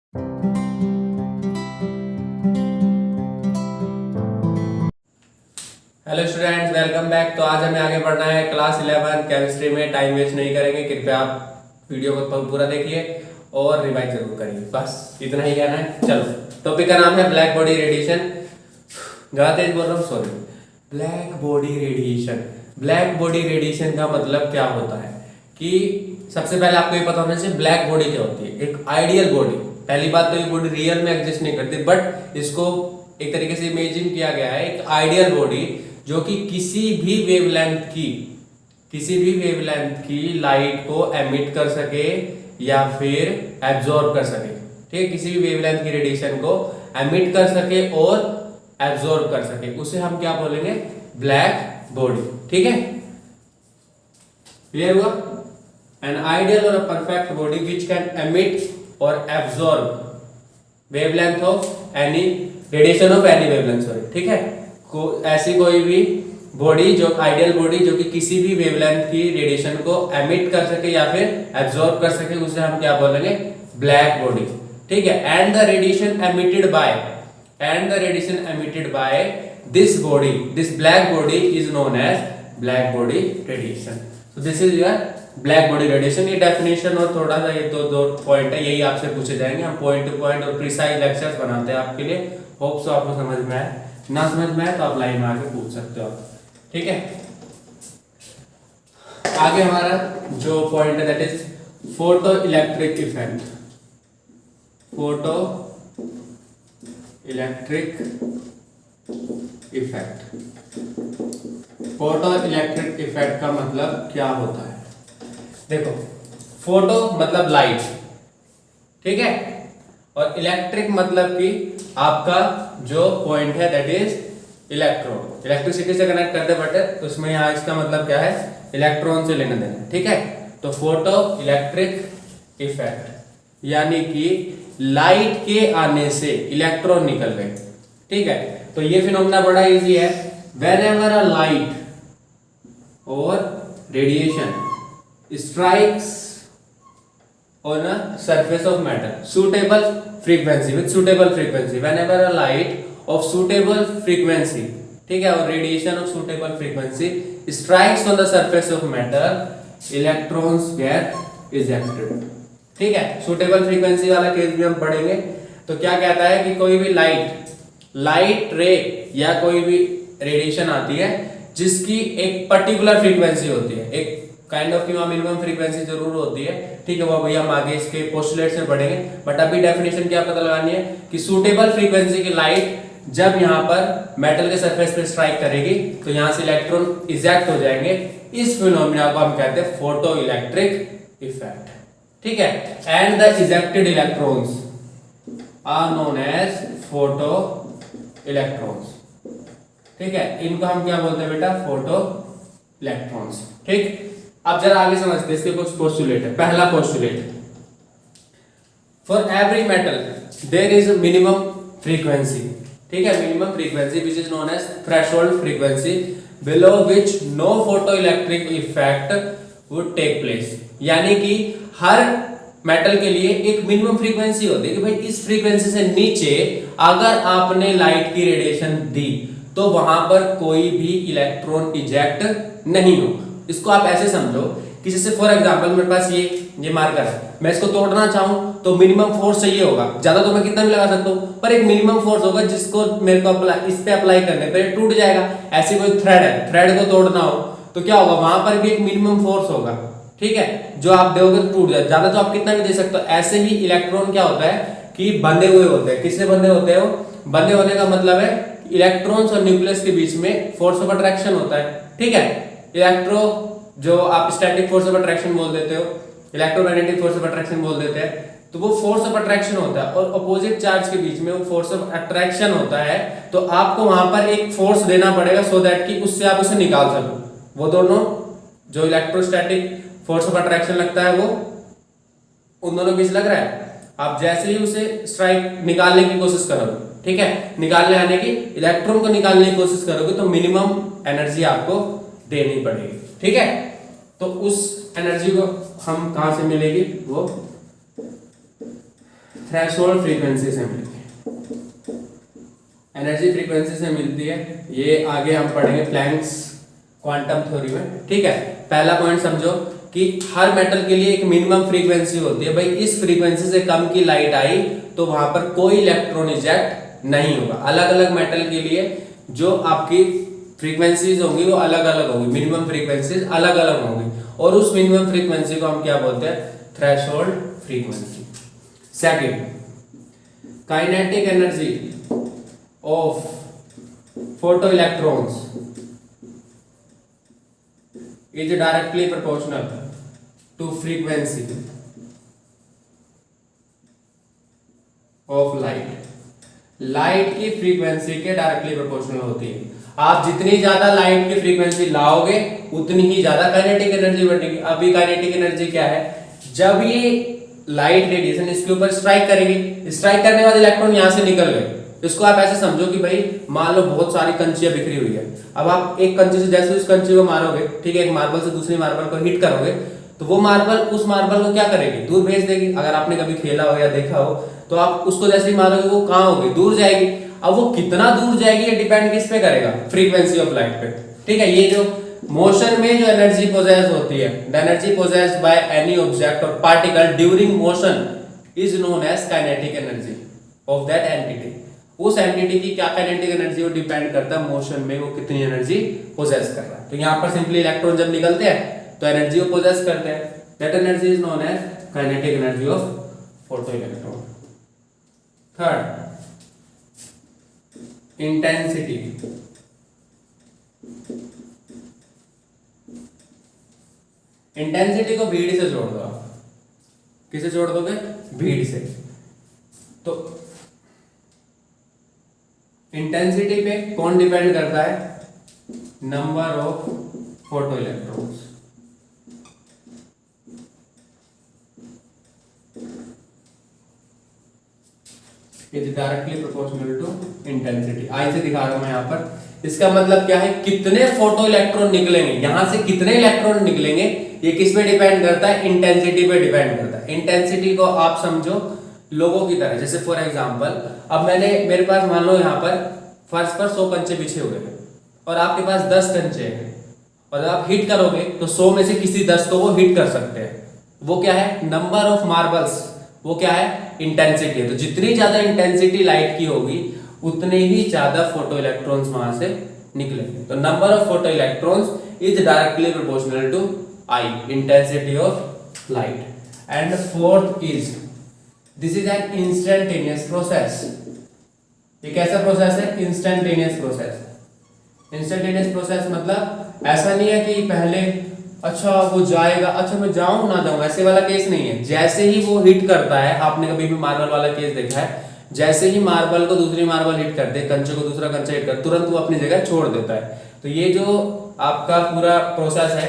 Hello students, welcome back. तो आज हमें आगे बढ़ना है क्लास 11 केमिस्ट्री में। टाइम वेस्ट नहीं करेंगे, कृपया आप वीडियो को पूरा देखिए और रिवाइज जरूर करिए। बस इतना ही कहना है। चलो, टॉपिक का नाम है ब्लैक बॉडी रेडिएशन। ज़्यादा तेज बोल रहा हूँ, sorry. Black body radiation. Black body radiation का मतलब क्या होता है कि सबसे पहले आपको ये पता होना चाहिए ब्लैक बॉडी क्या होती है। एक आइडियल बॉडी, पहली बात तो ये बॉडी रियल में एग्जिस्ट नहीं करती, बट इसको एक तरीके से इमेजिन किया गया है एक आइडियल बॉडी जो कि किसी भी वेवलेंथ की लाइट को एमिट कर सके या फिर एब्जॉर्ब कर सके। ठीक है, किसी भी वेवलेंथ की रेडिएशन को एमिट कर सके और एब्जॉर्ब कर सके, उसे हम क्या बोलेंगे? Black body. ठीक है, क्लियर हुआ? एन आइडियल और perfect body which can emit और absorb wavelength of any radiation of any wavelength, sorry. ठीक है, ऐसी कोई भी बॉडी जो आइडियल बॉडी जो कि किसी भी वेवलेंथ की रेडिएशन को एमिट कर सके या फिर एब्जॉर्ब कर सके, उसे हम क्या बोलेंगे? Black body. ठीक है, and the radiation emitted by this body, this black body is known as black body radiation. So this is your black body radiation. ये डेफिनेशन और थोड़ा सा ये दो पॉइंट है, यही आपसे पूछे जाएंगे। हम पॉइंट टू पॉइंट और प्रिसाइज लेक्चर्स बनाते हैं आपके लिए। होप सो आपको समझ में आए। ना समझ में आए तो आप लाइन में आके पूछ सकते हो। ठीक है, आगे हमारा जो पॉइंट है that is photo electric effect. Photo electric effect का मतलब क्या होता है? देखो, फोटो मतलब लाइट, ठीक है, और इलेक्ट्रिक मतलब कि आपका जो पॉइंट है दैट इज इलेक्ट्रॉन। इलेक्ट्रिसिटी से कनेक्ट करते बट उसमें यहाँ इसका मतलब क्या है? इलेक्ट्रॉन से लेना देना। ठीक है, तो फोटो इलेक्ट्रिक इफेक्ट यानी कि लाइट के आने से इलेक्ट्रॉन निकल गए। ठीक है, तो ये फिनोमेना बड़ा इजी है। व्हेनेवर अ लाइट और radiation strikes on a surface of metal suitable frequency with suitable frequency, whenever a light of suitable frequency, ठीक है, और radiation of suitable frequency strikes on the surface of metal, electrons get ejected। ठीक है, suitable frequency वाला case भी हम पढ़ेंगे। तो क्या कहता है कि कोई भी लाइट रे या कोई भी रेडिएशन आती है जिसकी एक पर्टिकुलर फ्रीक्वेंसी होती है, एक काइंड ऑफ मिनिमम फ्रीक्वेंसी जरूर होती है। ठीक है, वो भैया हम आगे इसके पोस्टुलेट से पढ़ेंगे, बट अभी डेफिनेशन क्या पता लगानी है कि सूटेबल फ्रीक्वेंसी की लाइट जब यहाँ पर मेटल के सरफेस पे स्ट्राइक करेगी तो यहाँ से इलेक्ट्रॉन इजेक्ट हो जाएंगे। इस फिनोमेना को हम कहते हैं फोटो इलेक्ट्रिक इफेक्ट। ठीक है, and the ejected electrons are known as photo electrons. ठीक है, इनको हम क्या बोलते हैं बेटा? Photo electrons. ठीक, अब जरा आगे समझते हैं। इसके कुछ पोस्टुलेट है। पहला postulate, for every metal there is minimum frequency. ठीक है, minimum frequency which is known as threshold frequency below which no photo electric effect would take place. यानी कि हर मेटल के लिए एक मिनिमम फ्रीक्वेंसी होती है कि भाई इस फ्रीक्वेंसी से नीचे अगर आपने लाइट की रेडिएशन दी तो वहां पर कोई भी इलेक्ट्रॉन इजेक्ट नहीं होगा। इसको आप ऐसे समझो कि जैसे फॉर एग्जांपल मेरे पास ये मार्कर है, मैं इसको तोड़ना चाहूं तो मिनिमम फोर्स चाहिए होगा। ज्यादा तो मैं कितना भी लगा सकता हूं, पर एक मिनिमम फोर्स होगा जिसको मेरे को इस पे अप्लाई करने पर ये टूट जाएगा। ऐसे कोई थ्रेड है, थ्रेड को तोड़ना हो तो क्या होगा? वहां पर भी एक मिनिमम फोर्स होगा। ठीक है, जो आप दोगे तो टूट जाए, ज्यादा तो आप कितना भी दे सकते हो। ऐसे ही इलेक्ट्रॉन क्या होता है कि बंधे हुए होते हैं। किससे बंधे होते हैं? वो बंधे होने का मतलब है इलेक्ट्रॉन्स और न्यूक्लियस के बीच में फोर्स ऑफ अट्रैक्शन होता है। ठीक है, इलेक्ट्रो जो आप स्टैटिक फोर्स ऑफ अट्रैक्शन बोल देते हो, इलेक्ट्रोमैग्नेटिक फोर्स ऑफ अट्रैक्शन बोल देते हैं, तो वो फोर्स ऑफ अट्रैक्शन होता है और अपोजिट चार्ज के बीच में वो फोर्स ऑफ अट्रैक्शन होता है। तो आपको वहां पर एक फोर्स देना पड़ेगा सो दैट कि उससे आप उसे निकाल सको। वो दोनों जो इलेक्ट्रोस्टैटिक फोर्स ऑफ अट्रैक्शन लगता है वो उन दोनों बीच लग रहा है। आप जैसे ही उसे स्ट्राइक निकालने की कोशिश करोगे, ठीक है, निकालने आने की इलेक्ट्रॉन को निकालने की कोशिश करोगे तो मिनिमम एनर्जी आपको देनी पड़ेगी। ठीक है, तो उस एनर्जी को हम कहां से मिलेगी? वो थ्रेशोल्ड फ्रीक्वेंसी से मिलती है, एनर्जी फ्रीक्वेंसी से मिलती है। ये आगे हम पढ़ेंगे प्लैंक्स क्वांटम थ्योरी में, ठीक है। पहला पॉइंट समझो कि हर मेटल के लिए एक मिनिमम फ्रीक्वेंसी होती है। भाई इस फ्रीक्वेंसी से कम की लाइट आई तो वहां पर कोई इलेक्ट्रॉन इजेक्ट नहीं होगा। अलग अलग मेटल के लिए जो आपकी फ्रीक्वेंसीज होंगी वो अलग अलग होंगी, मिनिमम फ्रीक्वेंसीज अलग अलग होंगी, और उस मिनिमम फ्रीक्वेंसी को हम क्या बोलते हैं, threshold frequency. Second, kinetic energy of photo electrons is directly proportional to frequency of light। Light की फ्रीक्वेंसी के डायरेक्टली प्रोपोर्शनल होती है। आप जितनी ज्यादा लाइट की फ्रीक्वेंसी लाओगे उतनी ही ज्यादा काइनेटिक एनर्जी बढ़ेगी। अभी काइनेटिक एनर्जी क्या है, जब ये लाइट रेडिएशन इसके ऊपर स्ट्राइक करेगी, स्ट्राइक करने के बाद इलेक्ट्रॉन यहां से निकल गए। इसको आप ऐसे समझो कि भाई मान लो बहुत सारी कंचियां बिखरी हुई है। अब आप एक कंची से जैसे उस कंची को मारोगे, ठीक है, एक मार्बल से दूसरी मार्बल को हिट करोगे तो वो मार्बल उस मार्बल को क्या करेगी, दूर भेज देगी। अगर आपने कभी खेला हो या देखा हो तो आप उसको जैसे ही मारोगे वो कहां होगी, दूर जाएगी। अब वो कितना दूर जाएगी ये डिपेंड किस पे करेगा, फ्रीक्वेंसी ऑफ लाइट पे, ठीक है। ये जो मोशन में जो एनर्जी पोजेस होती है, the energy possessed by any object और particle during motion is known as kinetic energy of that entity. उस एंटिटी की क्या काइनेटिक एनर्जी वो डिपेंड करता है मोशन में वो कितनी एनर्जी पोजेस कर रहा है। तो यहाँ पर सिंपली इलेक्ट्रॉन जब निकलते हैं तो एनर्जी को पोजेस करते हैं, that energy is known as kinetic energy of photo electron. Third, intensity. Intensity को भीड़ से जोड़ दो आप, किसे जोड़ दोगे, भीड़ से। तो इंटेंसिटी पे कौन डिपेंड करता है, number of photo electrons. Is directly proportional to intensity. आई से दिखा रहा हूं मैं यहां पर। इसका मतलब क्या है, कितने फोटो इलेक्ट्रॉन निकलेंगे, यहां से कितने इलेक्ट्रॉन निकलेंगे, ये किस पे डिपेंड करता है, इंटेंसिटी पे डिपेंड करता है। इंटेंसिटी को आप समझो लोगों की तरह, जैसे फॉर एग्जांपल अब मेरे पास मान लो यहाँ पर फर्श पर 100 कंचे बिछे हुए हैं और आपके पास 10 कंचे हैं, और जब आप हिट करोगे तो 100 में से किसी 10 को वो हिट कर सकते हैं। वो क्या है, नंबर ऑफ मार्बल्स, वो क्या है, इंटेंसिटी है। तो जितनी ज्यादा इंटेंसिटी लाइट की होगी उतने ही ज्यादा फोटो इलेक्ट्रॉन्स वहां से निकलेंगे। तो number of photo electrons is directly proportional to I, intensity of light. And fourth is, this is an instantaneous process. ये कैसा प्रोसेस है, इंस्टेंटेनियस प्रोसेस। इंस्टेंटेनियस प्रोसेस मतलब ऐसा नहीं है कि पहले अच्छा वो जाएगा, अच्छा मैं जाऊं ना जाऊं, ऐसे वाला केस नहीं है। जैसे ही वो हिट करता है, आपने कभी भी मार्बल वाला केस देखा है, जैसे ही मार्बल को दूसरी मार्बल हिट करते, कंचे को दूसरा कंचा हिट कर, तुरंत वो अपनी जगह छोड़ देता है। तो ये जो आपका पूरा प्रोसेस है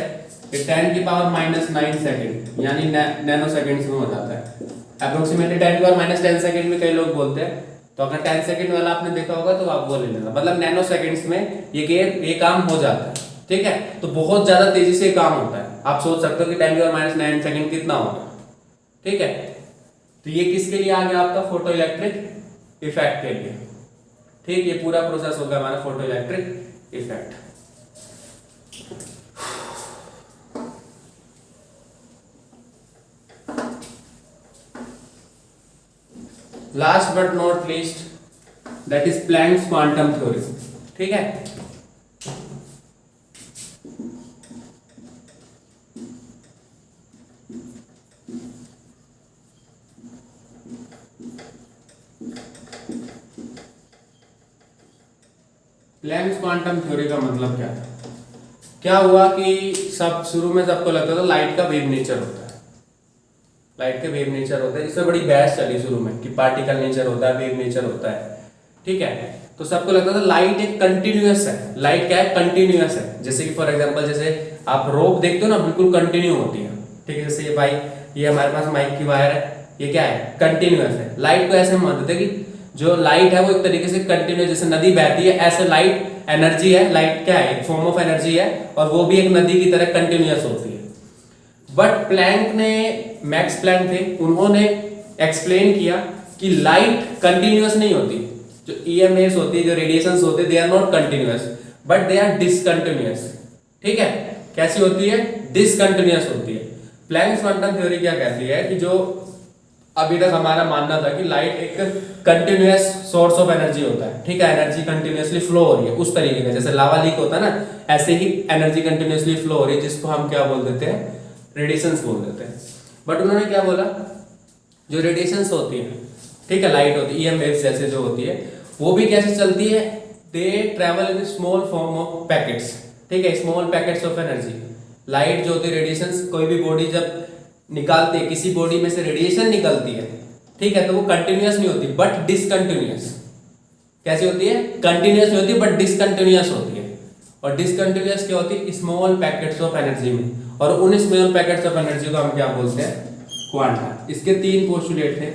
ये 10⁻⁹ सेकंड यानी नैनो सेकंड्स में हो जाता है। अप्रोक्सीमेटली 10⁻⁻10 सेकंड में कई लोग बोलते हैं। तो अगर 10 सेकंड वाला आपने देखा होगा तो आप वो ले लेना, मतलब नैनो सेकंड्स में ये काम हो जाता है, ठीक है। तो बहुत ज्यादा तेजी से काम होता है। आप सोच सकते हो कि 10⁻⁹ सेकंड कितना होगा, ठीक है। तो ये किसके लिए आ गया, आपका फोटो इलेक्ट्रिक इफेक्ट के लिए, ठीक। ये पूरा प्रोसेस होगा हमारा photo electric effect. Last but not least, that is Planck's quantum theory, ठीक है। प्लैंक्स क्वांटम थ्योरी का मतलब क्या था, क्या हुआ कि सब शुरू में सबको लगता था लाइट का वेव नेचर होता है, लाइट का वेव नेचर होता है। इससे बड़ी बहस चली शुरू में कि पार्टिकल नेचर होता है, वेव नेचर होता है, ठीक है। तो सबको लगता था लाइट एक कंटिन्यूअस है, लाइट क्या है, कंटिन्यूअस है। जैसे कि फॉर एग्जांपल जैसे आप रोप देखते हो ना, बिल्कुल कंटिन्यू होती है, ठीक है। जैसे ये भाई ये हमारे पास माइक की वायर है, ये क्या है, कंटिन्यूअस है। लाइट को ऐसे मानते थे कि जो लाइट है वो एक तरीके से कंटिन्यूअस, जैसे नदी बहती है ऐसे लाइट एनर्जी है, लाइट क्या है, एक फॉर्म ऑफ एनर्जी है, और वो भी एक नदी की तरह कंटिन्यूअस होती है। बट प्लैंक ने, मैक्स प्लैंक थे, उन्होंने एक्सप्लेन किया कि लाइट कंटिन्यूअस नहीं होती, जो ईएमएस होती है, जो रेडिएशंस होते हैं, they are not continuous but they are discontinuous. ठीक है, कैसी होती है? डिसकंटिन्यूअस होती है। प्लैंक्स क्वांटम थ्योरी क्या कहती है कि जो अभी तक हमारा मानना था कि लाइट एक कंटिन्यूअस सोर्स ऑफ एनर्जी होता है, ठीक है, एनर्जी कंटिन्यूअसली फ्लो हो रही है उस तरीके का, जैसे लावा लीक होता है ना, ऐसे ही एनर्जी कंटिन्यूअसली फ्लो हो रही है, जिसको हम क्या बोल देते हैं? रेडिएशंस बोल देते हैं। बट उन्होंने क्या बोला, जो रेडिएशंस होती है, ठीक है, लाइट होती है, ईएम वेव्स जैसे जो होती है, वो भी कैसे चलती है? They travel in small form of packets, ठीक है, small packets of energy. Light जो होती है, रेडिएशंस, कोई भी बॉडी जब निकालती है, किसी बॉडी में से रेडिएशन निकलती है, ठीक है, तो वो कंटिन्यूअस नहीं होती बट डिसकंटिन्यूअस। कैसी होती है? कंटिन्यूअस नहीं होती बट डिसकंटिन्यूअस होती है। और डिसकंटिन्यूअस क्या होती है? स्मॉल पैकेट्स ऑफ एनर्जी में, और उन स्मॉल पैकेट्स ऑफ एनर्जी को हम क्या बोलते हैं? क्वांटा। इसके 3 पोस्टुलेट थे,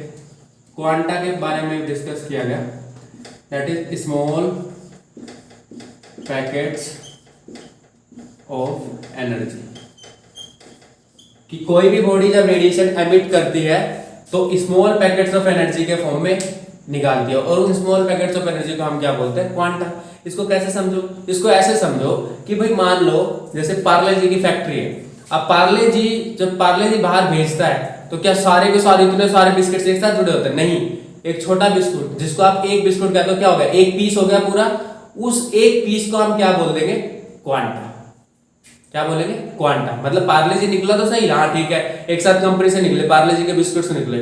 क्वांटा के बारे में डिस्कस किया गया, that is small packets of energy, कि कोई भी बॉडी जब रेडिएशन एमिट करती है तो स्मॉल पैकेट्स ऑफ एनर्जी के फॉर्म में निकालती है, और उन स्मॉल पैकेट्स ऑफ एनर्जी को हम क्या बोलते हैं? क्वांटा। इसको कैसे समझो? इसको ऐसे समझो कि भाई मान लो जैसे पार्ले जी की फैक्ट्री है, अब पार्ले जी जब पार्ले जी बाहर भेजता है तो क्या सारे के सारे इतने सारे बिस्किट एक साथ जुड़े होते हैं? नहीं, एक छोटा बिस्कुट जिसको आप एक बिस्कुट कहते हो, क्या हो गया? एक पीस हो गया पूरा, उस एक पीस को हम क्या बोल देंगे? क्वांटा। क्या बोलेंगे? क्वांटा। मतलब पार्ले जी निकला तो सही, हाँ ठीक है, एक साथ कंपनी से निकले, पार्ले जी के बिस्कुट से निकले,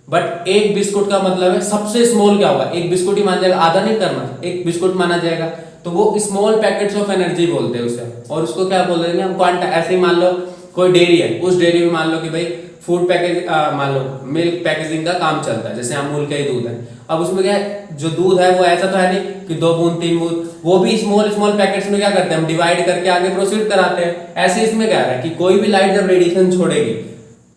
बट एक बिस्कुट का मतलब है सबसे स्मॉल क्या होगा? एक बिस्कुट ही माना जाएगा, आधा नहीं करना, एक बिस्कुट माना जाएगा, तो वो स्मॉल पैकेट्स ऑफ एनर्जी बोलते हैं उसे, और उसको क्या बोल देंगे हम? क्वांटा। ऐसे ही मान लो कोई डेयरी है, उस डेयरी में मान लो कि भाई फूड पैकेज, मान लो मिल्क पैकेजिंग का काम चलता है, जैसे अमूल का ही दूध है, अब उसमें क्या है, जो दूध है वो ऐसा तो है नहीं कि 2 बूंद 3 बूंद, वो भी स्मॉल स्मॉल पैकेट्स में क्या करते हैं? हम डिवाइड करके आगे प्रोसीड कराते हैं। ऐसे इसमें क्या है कि कोई भी लाइट जब रेडिएशन छोड़ेगी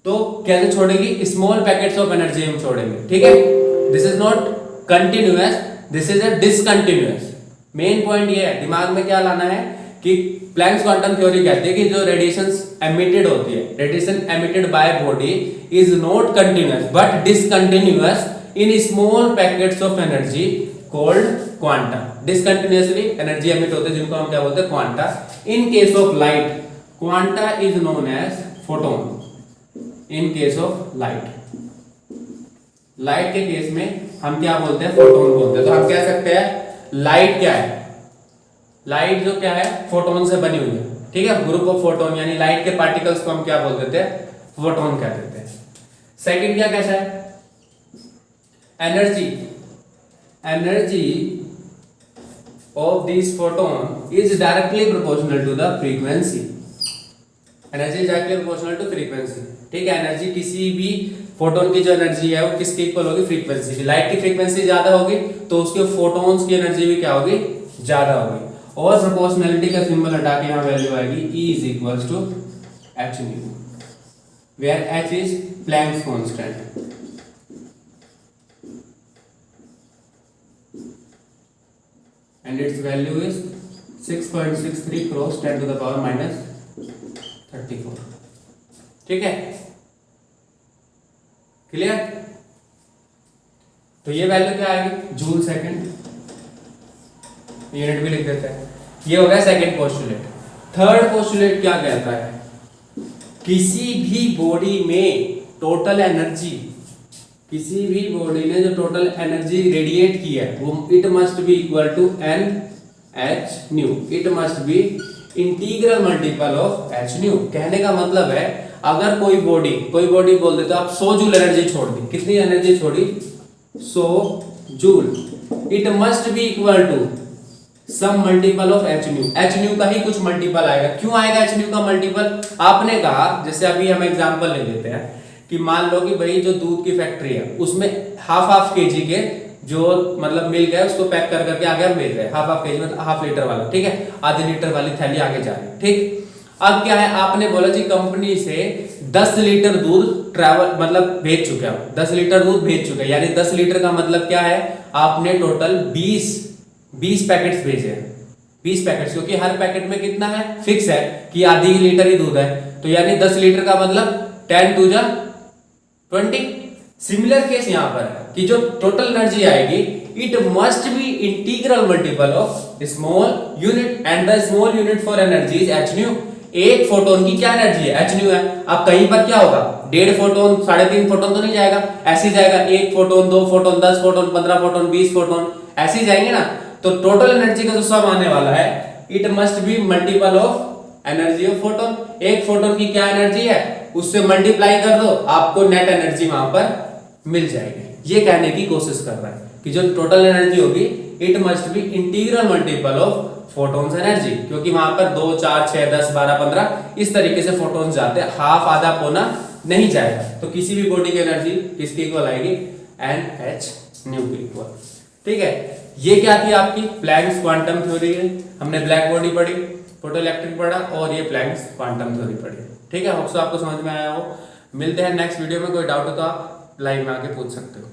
तो कैसे छोड़ेगी? स्मॉल पैकेट्स ऑफ एनर्जी हम छोड़ेंगे, ठीक है। This is not continuous, this is a discontinuous. Main point ये है, दिमाग में क्या लाना है कि प्लैंक्स क्वांटम थ्योरी कहती है कि जो रेडिएशंस एमिटेड होती है, radiation emitted by body is not continuous but discontinuous in small packets of energy called quanta. Discontinuously energy emit होते हैं जिनको हम क्या बोलते हैं? Quanta. In case of light, quanta is known as photon. In case of light, light के case में हम क्या बोलते हैं? फोटोन बोलते हैं। तो हम कह सकते हैं लाइट क्या है? लाइट जो क्या है? फोटोन से बनी हुई है, ठीक है, ग्रुप ऑफ फोटोन, यानी लाइट के पार्टिकल्स को हम क्या बोल देते हैं? फोटोन कह देते हैं। सेकंड क्या कैसा है? Energy, energy of this photon is directly proportional to the frequency. Energy is directly proportional to frequency, ठीक है। एनर्जी किसी भी फोटोन की जो एनर्जी है वो किसके इक्वल होगी? फ्रीक्वेंसी की। लाइट की फ्रीक्वेंसी ज्यादा होगी तो उसके फोटोन्स की एनर्जी भी क्या होगी? ज्यादा होगी। और प्रोपोर्शनलिटी का सिंबल हटा के यहाँ वैल्यू आएगी E is equals to H nu, where H is Planck's constant. And its value is 6.63 cross 10 to the power minus 34। ठीक है, क्लियर? तो ये वैल्यू क्या आएगी? जूल सेकंड, यूनिट भी लिख देते हैं। ये हो गया सेकंड पोस्टुलेट। थर्ड पोस्टुलेट क्या कहता है? किसी भी बॉडी में टोटल एनर्जी, किसी भी बॉडी ने जो टोटल एनर्जी रेडिएट की है वो it must be equal to N H nu, it must be integral multiple of H nu. कहने का मतलब है अगर कोई बॉडी बोल देते तो आप 100 जूल एनर्जी छोड़ दी, कितनी एनर्जी छोड़ी? 100 joule, it must be equal to some multiple of H nu. H nu का ही कुछ मल्टीपल आएगा। क्यों आएगा एच न्यू का मल्टीपल? आपने कहा, जैसे अभी हम एग्जांपल ले लेते हैं कि मान लो कि भाई जो दूध की फैक्ट्री है उसमें हाफ केजी के जो मतलब मिल्क है उसको पैक कर करके आगे हम भेज रहे हैं, हाफ केजी मतलब हाफ लीटर वाला, ठीक है, आधे लीटर वाली थैली आगे जा रही है, ठीक। अब क्या है, आपने बोला जी कंपनी से 10 लीटर दूध ट्रैवल मतलब भेज चुके हो, 10 लीटर दूध भेज चुके हैं, यानी 10 लीटर का मतलब क्या है? आपने टोटल 20 पैकेट्स भेजे हैं, 20 पैकेट्स, क्योंकि हर पैकेट में कितना है? फिक्स है कि आधी लीटर ही दूध है, तो यानी 10 लीटर का मतलब 10 टू जा 20। सिमिलर केस यहां पर है, कि जो टोटल एनर्जी आएगी it must be integral multiple of small unit and the small unit for energy is H new. एक फोटोन की क्या एनर्जी है, एच न्यू है। अब कहीं पर क्या होगा, 1.5 फोटोन 3.5 फोटोन तो नहीं जाएगा, ऐसे ही जाएगा 1 photon 2 photon 10 photon 15 photon 20 photon ऐसे ही जाएंगे ना। तो टोटल एनर्जी का जो सम आने वाला है it must be multiple of energy of photon. एक फोटोन की क्या एनर्जी है उससे मल्टीप्लाई कर दो, आपको नेट एनर्जी वहां पर मिल जाएगी। ये कहने की कोशिश कर रहा है कि जो टोटल एनर्जी होगी it must be integral multiple of photons energy, क्योंकि वहां पर 2 4 6 10 12 15 इस तरीके से फोटोन्स जाते हैं, हाफ आधा पौना नहीं जाएगा। तो किसी भी बॉडी की एनर्जी किसके इक्वल आएगी, एन एच न्यू के इक्वल। ठीक है, ये क्या थी आपकी प्लैंक्स क्वांटम थ्योरी है। हमने ब्लैक बॉडी पढ़ी, फोटो इलेक्ट्रिक पढ़ा और ये प्लैंक्स क्वांटम थ्योरी पढ़ी। ठीक है, होप्स आपको समझ में आया हो। मिलते हैं नेक्स्ट वीडियो में। कोई डाउट हो तो आप लाइव में आके पूछ सकते हो।